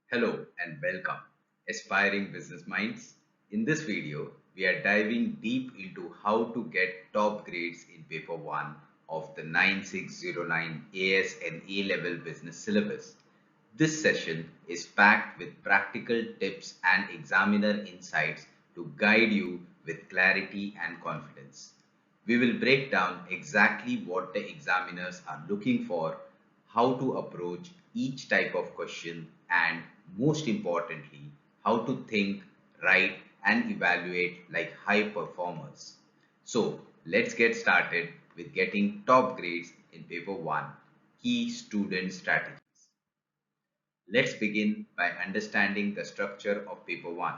Hello and welcome, aspiring business minds. In this video, we are diving deep into how to get top grades in paper 1 of the 9609 AS and A level business syllabus. This session is packed with practical tips and examiner insights to guide you with clarity and confidence. We will break down exactly what the examiners are looking for, how to approach each type of question, and most importantly, how to think, write, and evaluate like high performers. So, let's get started with getting top grades in paper 1, key student strategies. Let's begin by understanding the structure of paper 1.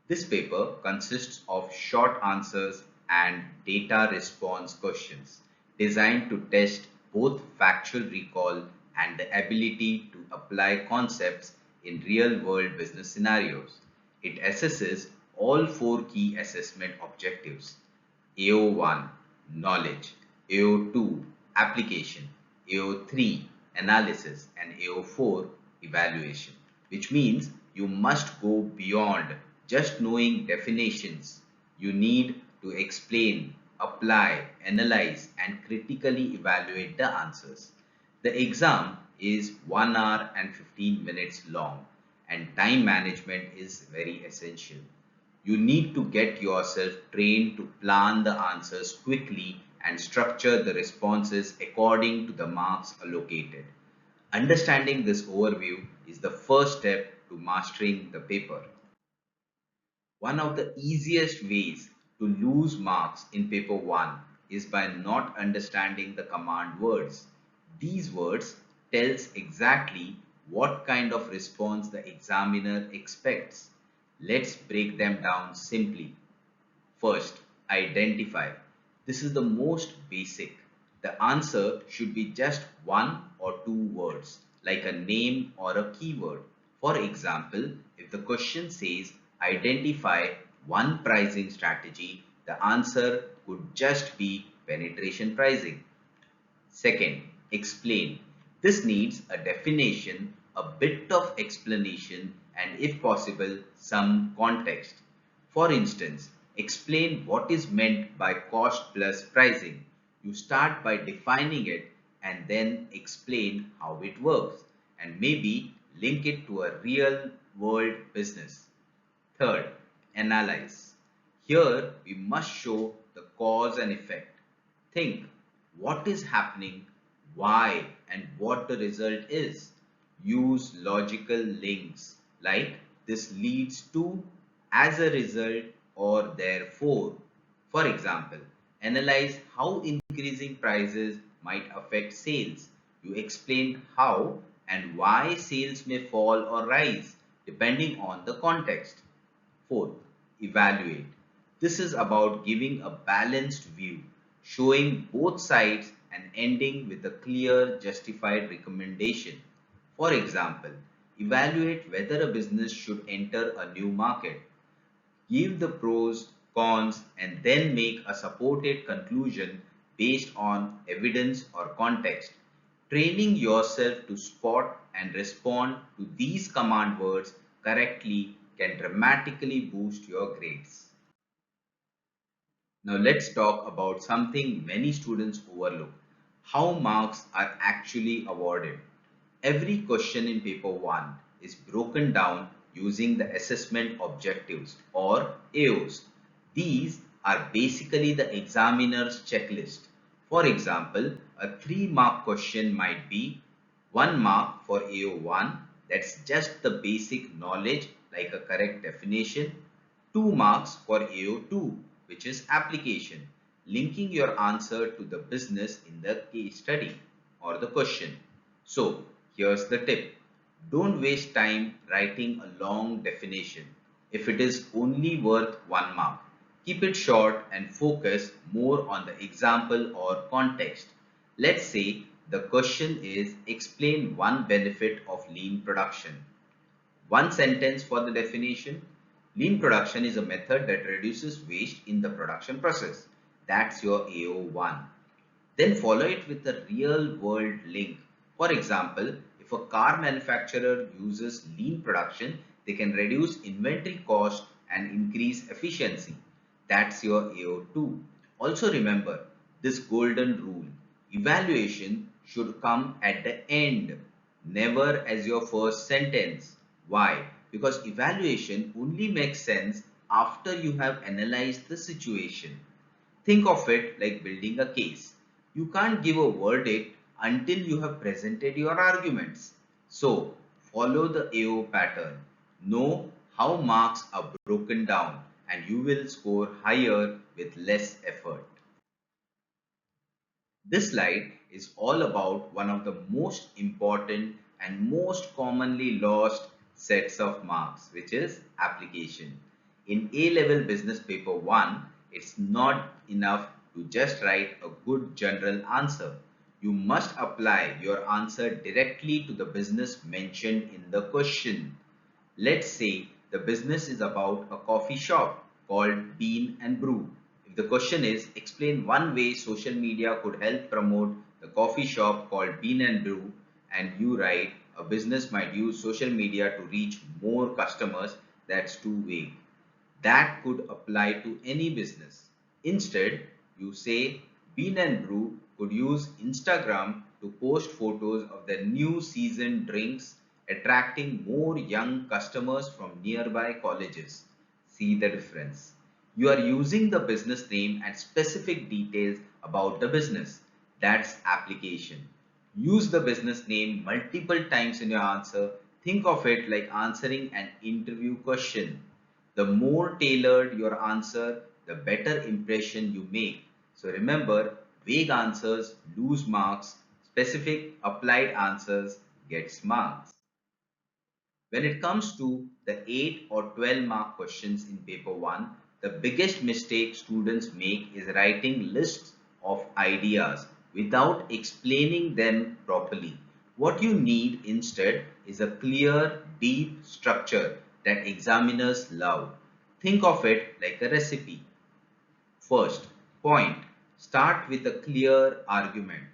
This paper consists of short answers and data response questions designed to test both factual recall and the ability to apply concepts in real-world business scenarios. It assesses all four key assessment objectives: AO1 knowledge, AO2 application, AO3 analysis, and AO4 evaluation, which means you must go beyond just knowing definitions. You need to explain, apply, analyze, and critically evaluate the answers. The exam is 1 hour and 15 minutes long, and time management is very essential. You need to get yourself trained to plan the answers quickly and structure the responses according to the marks allocated. Understanding this overview is the first step to mastering the paper. One of the easiest ways to lose marks in paper 1 is by not understanding the command words. These words tells exactly what kind of response the examiner expects. Let's break them down simply. First, identify. This is the most basic. The answer should be just one or two words, like a name or a keyword. For example, if the question says identify one pricing strategy, the answer could just be penetration pricing. Second, explain. This needs a definition, a bit of explanation, and if possible, some context. For instance, explain what is meant by cost plus pricing. You start by defining it and then explain how it works and maybe link it to a real world business. Third, analyze. Here we must show the cause and effect. Think what is happening, why, and what the result is. Use logical links like this leads to, as a result, or therefore. For example, analyze how increasing prices might affect sales. You explain how and why sales may fall or rise depending on the context. Fourth, evaluate. This is about giving a balanced view, showing both sides and ending with a clear, justified recommendation. For example, evaluate whether a business should enter a new market. Give the pros, cons, and then make a supported conclusion based on evidence or context. Training yourself to spot and respond to these command words correctly can dramatically boost your grades. Now let's talk about something many students overlook: how marks are actually awarded. Every question in paper 1 is broken down using the assessment objectives or AOs. These are basically the examiner's checklist. For example, a 3-mark question might be 1 mark for AO1, that's just the basic knowledge like a correct definition. 2 marks for AO2, which is application, linking your answer to the business in the case study or the question. So, here's the tip. Don't waste time writing a long definition if it is only worth 1 mark. Keep it short and focus more on the example or context. Let's say the question is explain one benefit of lean production. One sentence for the definition. Lean production is a method that reduces waste in the production process. That's your AO1. Then follow it with a real world link. For example, if If a car manufacturer uses lean production, they can reduce inventory cost and increase efficiency. That's your AO2. Also remember this golden rule. Evaluation should come at the end, never as your first sentence. Why? Because evaluation only makes sense after you have analyzed the situation. Think of it like building a case. You can't give a verdict until you have presented your arguments. So, follow the AO pattern. Know how marks are broken down and you will score higher with less effort. This slide is all about one of the most important and most commonly lost sets of marks, which is application. In A-level business paper 1, it's not enough to just write a good general answer. You must apply your answer directly to the business mentioned in the question. Let's say the business is about a coffee shop called Bean and Brew. If the question is explain one way social media could help promote the coffee shop called Bean and Brew, and you write a business might use social media to reach more customers, that's too vague. That could apply to any business. Instead, you say Bean and Brew could use Instagram to post photos of their new season drinks, attracting more young customers from nearby colleges. See the difference. You are using the business name and specific details about the business. That's application. Use the business name multiple times in your answer. Think of it like answering an interview question. The more tailored your answer, the better impression you make. So remember, vague answers lose marks, specific applied answers gets marks. When it comes to the 8 or 12 mark questions in paper 1, the biggest mistake students make is writing lists of ideas without explaining them properly. What you need instead is a clear, deep structure that examiners love. Think of it like a recipe. First, point. Start with a clear argument.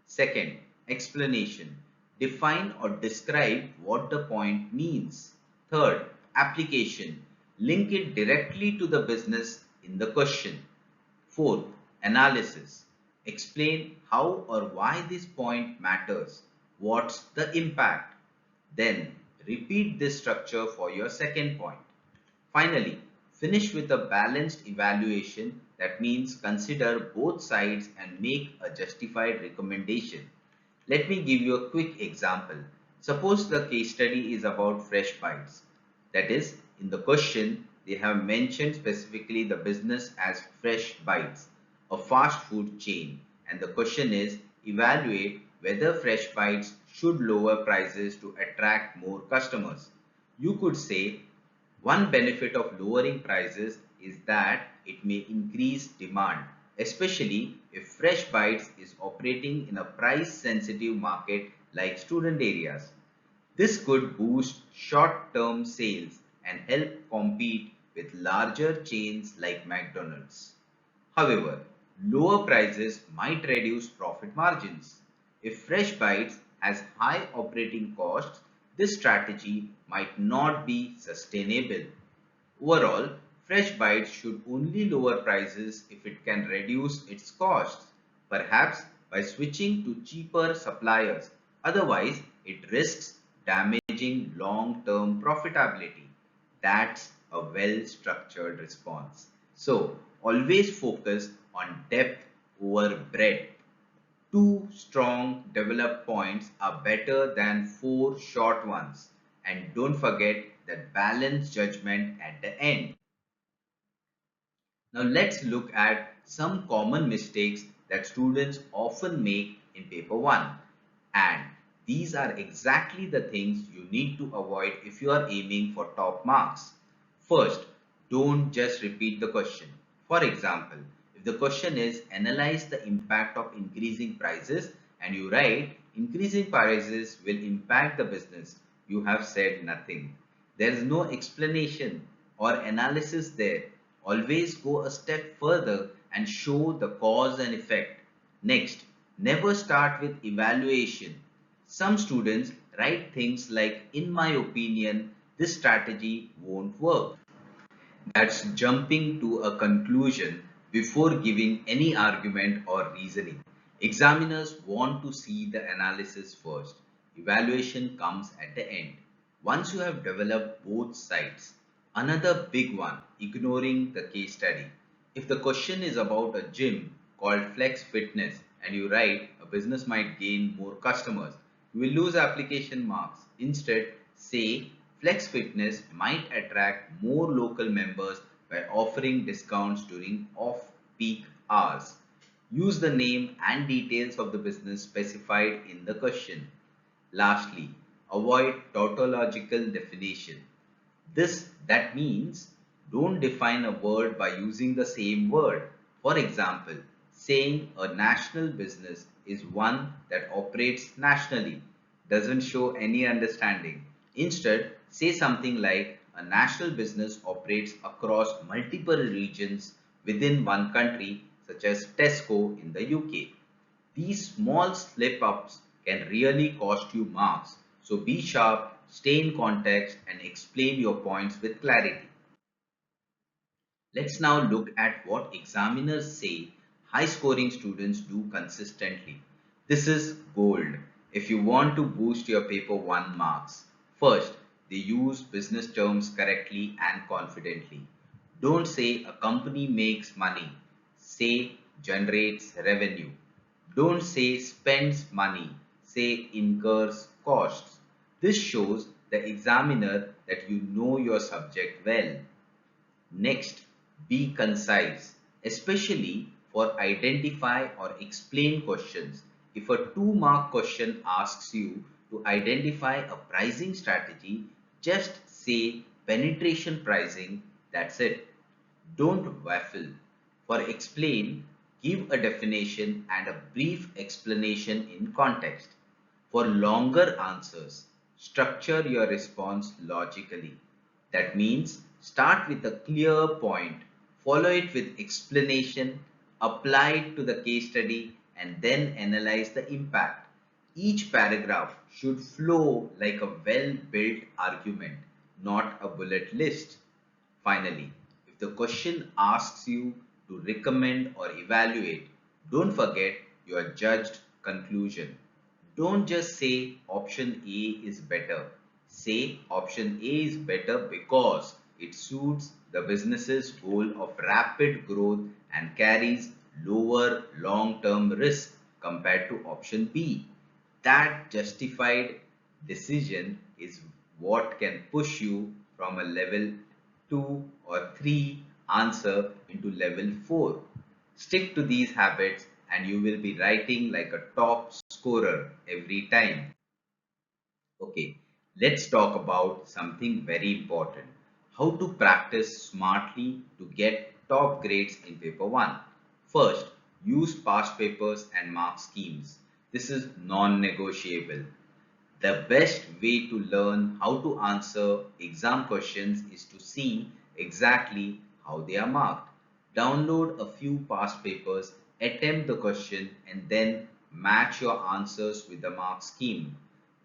Second, explanation. Define or describe what the point means. Third, application. Link it directly to the business in the question. Fourth, analysis. Explain how or why this point matters. What's the impact? Then repeat this structure for your second point. Finally, finish with a balanced evaluation, that means consider both sides and make a justified recommendation. Let me give you a quick example. Suppose the case study is about fresh bites. That is, in the question, they have mentioned specifically the business as Fresh Bites, a fast food chain. And the question is, evaluate whether Fresh Bites should lower prices to attract more customers. You could say, one benefit of lowering prices is that it may increase demand, especially if Fresh Bites is operating in a price-sensitive market like student areas. This could boost short-term sales and help compete with larger chains like McDonald's. However, lower prices might reduce profit margins. If Fresh Bites has high operating costs, this strategy might not be sustainable. Overall, Fresh Bites should only lower prices if it can reduce its costs, perhaps by switching to cheaper suppliers. Otherwise, it risks damaging long-term profitability. That's a well-structured response. So, always focus on depth over breadth. Two strong developed points are better than four short ones. And don't forget that balanced judgment at the end. Now let's look at some common mistakes that students often make in paper 1. And these are exactly the things you need to avoid if you are aiming for top marks. First, don't just repeat the question. For example, if the question is analyze the impact of increasing prices and you write increasing prices will impact the business, you have said nothing. There is no explanation or analysis there. Always go a step further and show the cause and effect. Next, never start with evaluation. Some students write things like, in my opinion, this strategy won't work. That's jumping to a conclusion before giving any argument or reasoning. Examiners want to see the analysis first. Evaluation comes at the end. Once you have developed both sides, another big one, ignoring the case study. If the question is about a gym called Flex Fitness and you write a business might gain more customers, you will lose application marks. Instead, say Flex Fitness might attract more local members by offering discounts during off-peak hours. Use the name and details of the business specified in the question. Lastly, avoid tautological definition. That means don't define a word by using the same word. For example, saying a national business is one that operates nationally doesn't show any understanding. Instead, say something like a national business operates across multiple regions within one country, such as Tesco in the UK. These small slip-ups can really cost you marks, so be sharp, stay in context, and explain your points with clarity. Let's now look at what examiners say high-scoring students do consistently. This is gold if you want to boost your paper 1 marks. First, they use business terms correctly and confidently. Don't say a company makes money, say generates revenue. Don't say spends money, say incurs costs. This shows the examiner that you know your subject well. Next, be concise, especially for identify or explain questions. If a 2-mark question asks you to identify a pricing strategy, just say penetration pricing, that's it. Don't waffle. For explain, give a definition and a brief explanation in context. For longer answers, structure your response logically. That means start with a clear point, follow it with explanation, apply it to the case study, and then analyze the impact. Each paragraph should flow like a well-built argument, not a bullet list. Finally, if the question asks you to recommend or evaluate, don't forget your judged conclusion. Don't just say option A is better. Say option A is better because it suits the business's goal of rapid growth and carries lower long-term risk compared to option B. That justified decision is what can push you from a level 2 or 3 answer into level 4. Stick to these habits and you will be writing like a top scorer every time. Okay, let's talk about something very important. How to practice smartly to get top grades in paper 1. First, use past papers and mark schemes. This is non-negotiable. The best way to learn how to answer exam questions is to see exactly how they are marked. Download a few past papers, attempt the question, and then match your answers with the mark scheme.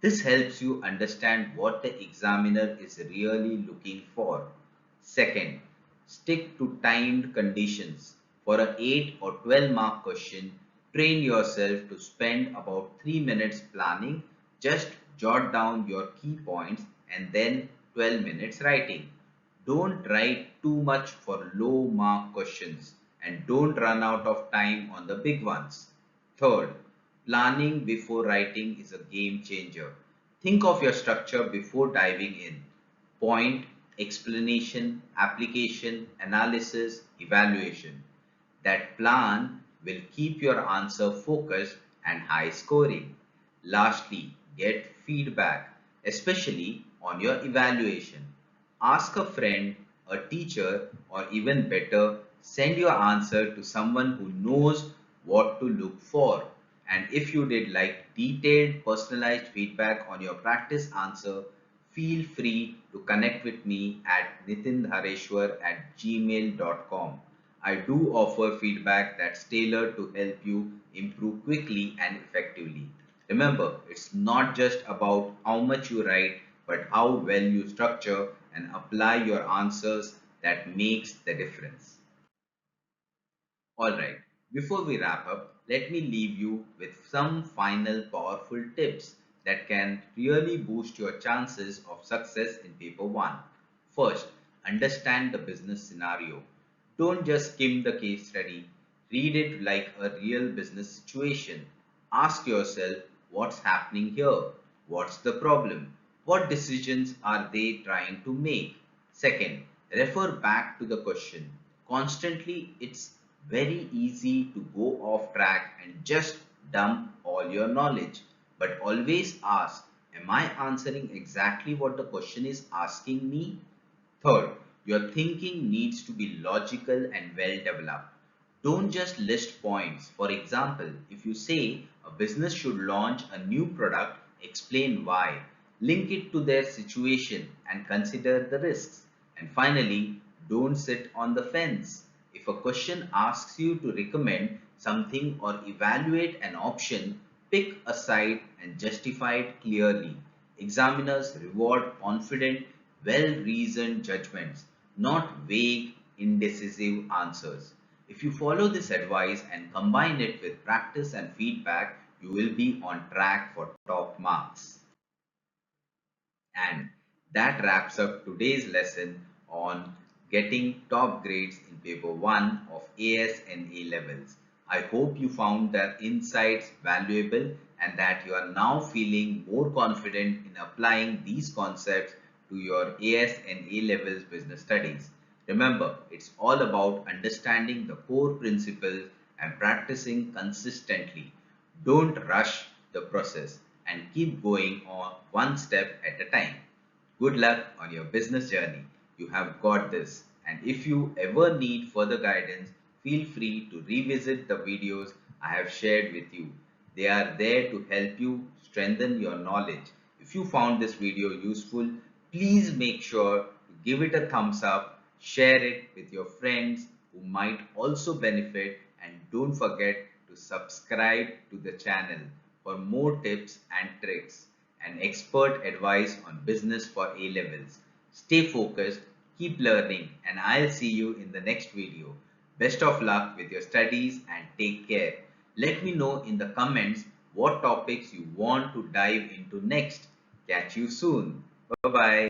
This helps you understand what the examiner is really looking for. Second, stick to timed conditions. For an 8 or 12 mark question, train yourself to spend about 3 minutes planning. Just jot down your key points and then 12 minutes writing. Don't write too much for low mark questions and don't run out of time on the big ones. Third, planning before writing is a game changer. Think of your structure before diving in. Point, explanation, application, analysis, evaluation. That plan will keep your answer focused and high scoring. Lastly, get feedback, especially on your evaluation. Ask a friend, a teacher, or even better, send your answer to someone who knows what to look for. And if you did like detailed personalized feedback on your practice answer, feel free to connect with me at nitindhareshwar@gmail.com. I do offer feedback that's tailored to help you improve quickly and effectively. Remember, it's not just about how much you write, but how well you structure and apply your answers that makes the difference. Alright, before we wrap up, let me leave you with some final powerful tips that can really boost your chances of success in paper 1. First, understand the business scenario. Don't just skim the case study, read it like a real business situation. Ask yourself what's happening here, what's the problem, what decisions are they trying to make. Second, refer back to the question. Constantly, it's very easy to go off track and just dump all your knowledge. But always ask, am I answering exactly what the question is asking me? Third, your thinking needs to be logical and well developed. Don't just list points. For example, if you say a business should launch a new product, explain why, link it to their situation, and consider the risks. And finally, don't sit on the fence. If a question asks you to recommend something or evaluate an option, pick a side and justify it clearly. Examiners reward confident, well reasoned judgments, not vague, indecisive answers. If you follow this advice and combine it with practice and feedback, you will be on track for top marks. And that wraps up today's lesson on getting top grades in paper 1 of AS and A levels. I hope you found the insights valuable and that you are now feeling more confident in applying these concepts to your AS and A levels business studies. Remember, it's all about understanding the core principles and practicing consistently. Don't rush the process and keep going on one step at a time. Good luck on your business journey. You have got this. And if you ever need further guidance, feel free to revisit the videos I have shared with you. They are there to help you strengthen your knowledge. If you found this video useful, please make sure to give it a thumbs up, share it with your friends who might also benefit, and don't forget to subscribe to the channel for more tips and tricks and expert advice on business for A levels. Stay focused, keep learning, and I'll see you in the next video. Best of luck with your studies and take care. Let me know in the comments what topics you want to dive into next. Catch you soon. Bye bye.